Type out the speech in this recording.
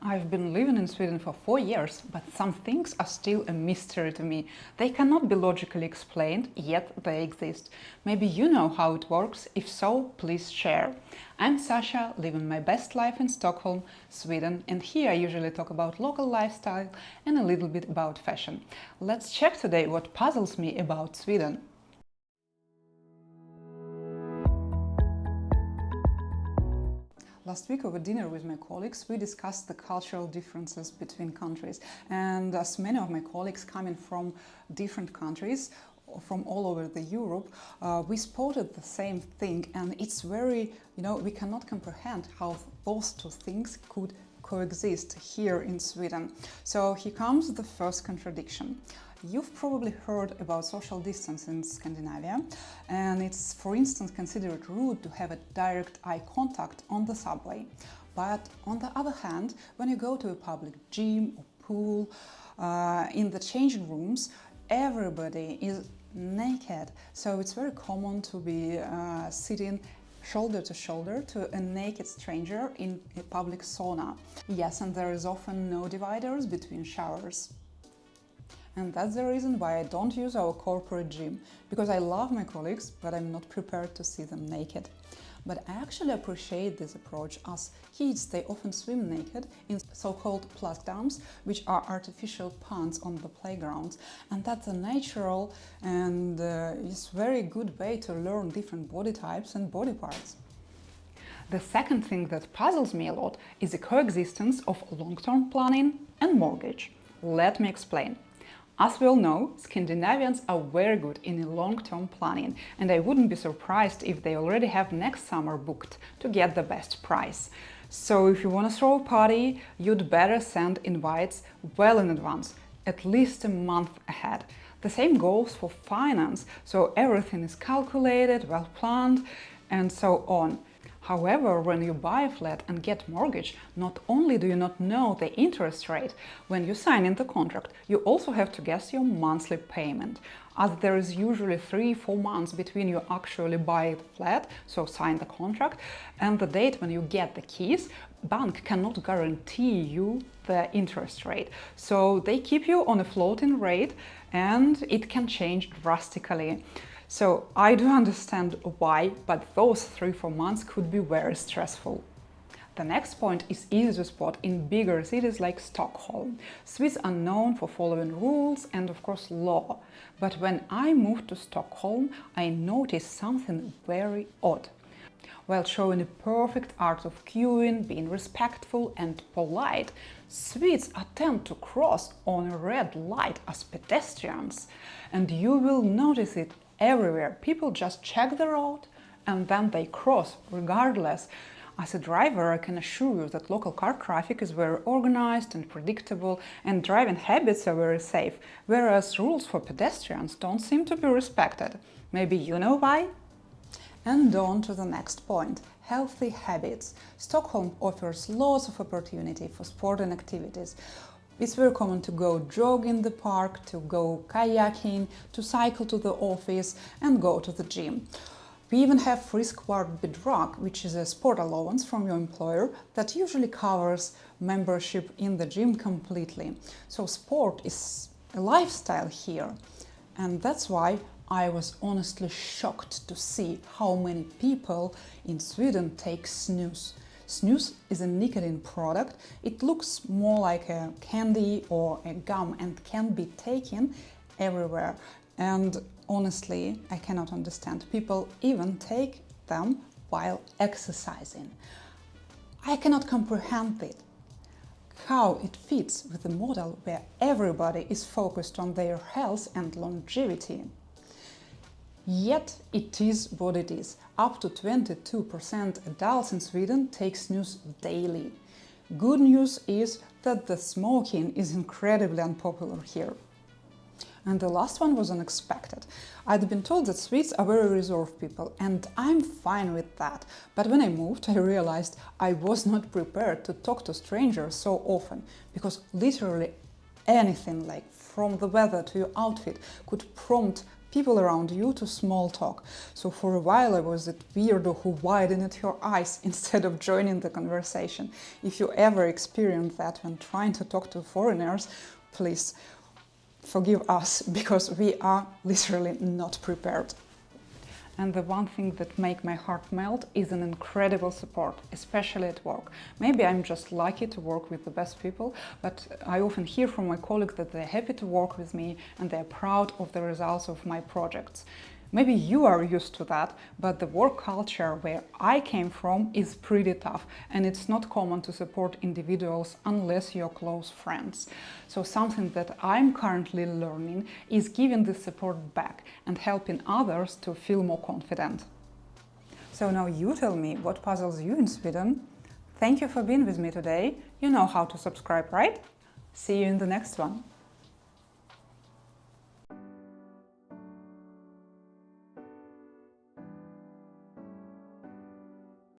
I've been living in Sweden for 4 years, but some things are still a mystery to me. They cannot be logically explained, yet they exist. Maybe you know how it works. If so, please share. I'm Sasha, living my best life in Stockholm, Sweden, and here I usually talk about local lifestyle and a little bit about fashion. Let's check today what puzzles me about Sweden. Last week over dinner with my colleagues, we discussed the cultural differences between countries. And as many of my colleagues coming from different countries, from all over the Europe, we spotted the same thing. And it's very, we cannot comprehend how those two things could coexist here in Sweden. So here comes the first contradiction. You've probably heard about social distance in Scandinavia, and it's, for instance, considered rude to have a direct eye contact on the subway. But on the other hand, when you go to a public gym or pool, in the changing rooms, everybody is naked. So it's very common to be sitting shoulder to shoulder to a naked stranger in a public sauna. Yes, and there is often no dividers between showers. And that's the reason why I don't use our corporate gym, because I love my colleagues, but I'm not prepared to see them naked. But I actually appreciate this approach, as kids, they often swim naked in so-called plasdams, which are artificial ponds on the playgrounds. And that's a natural and it's very good way to learn different body types and body parts. The second thing that puzzles me a lot is the coexistence of long-term planning and mortgage. Let me explain. As we all know, Scandinavians are very good in long-term planning, and I wouldn't be surprised if they already have next summer booked to get the best price. So if you want to throw a party, you'd better send invites well in advance, at least a month ahead. The same goes for finance, so everything is calculated, well planned, and so on. However, when you buy a flat and get mortgage, not only do you not know the interest rate when you sign in the contract, you also have to guess your monthly payment. As there is usually 3-4 months between you actually buy the flat, so sign the contract, and the date when you get the keys, bank cannot guarantee you the interest rate. So they keep you on a floating rate and it can change drastically. So I do understand why, but those 3-4 months could be very stressful. The next point is easy to spot in bigger cities like Stockholm. Swedes are known for following rules and of course law. But when I moved to Stockholm, I noticed something very odd. While showing a perfect art of queuing, being respectful and polite, Swedes attempt to cross on a red light as pedestrians. And you will notice it everywhere. People just check the road and then they cross regardless. As a driver, I can assure you that local car traffic is very organized and predictable, and driving habits are very safe, whereas rules for pedestrians don't seem to be respected. Maybe you know why? And on to the next point. Healthy habits. Stockholm offers lots of opportunity for sporting activities. It's very common to go jog in the park, to go kayaking, to cycle to the office and go to the gym. We even have friskvård bidrag, which is a sport allowance from your employer that usually covers membership in the gym completely. So sport is a lifestyle here. And that's why I was honestly shocked to see how many people in Sweden take snus. Snus is a nicotine product. It looks more like a candy or a gum and can be taken everywhere. And honestly, I cannot understand. People even take them while exercising. I cannot comprehend it. How it fits with the model where everybody is focused on their health and longevity. Yet it is what it is. Up to 22% adults in Sweden take snus daily. Good news is that the smoking is incredibly unpopular here. And the last one was unexpected. I'd been told that Swedes are very reserved people, and I'm fine with that. But when I moved, I realized I was not prepared to talk to strangers so often, because literally anything, like from the weather to your outfit, could prompt people around you to small talk. So for a while I was that weirdo who widened her eyes instead of joining the conversation. If you ever experience that when trying to talk to foreigners, please forgive us, because we are literally not prepared. And the one thing that makes my heart melt is an incredible support, especially at work. Maybe I'm just lucky to work with the best people, but I often hear from my colleagues that they're happy to work with me and they're proud of the results of my projects. Maybe you are used to that, but the work culture where I came from is pretty tough, and it's not common to support individuals unless you're close friends. So something that I'm currently learning is giving this support back and helping others to feel more confident. So now you tell me what puzzles you in Sweden. Thank you for being with me today. You know how to subscribe, right? See you in the next one.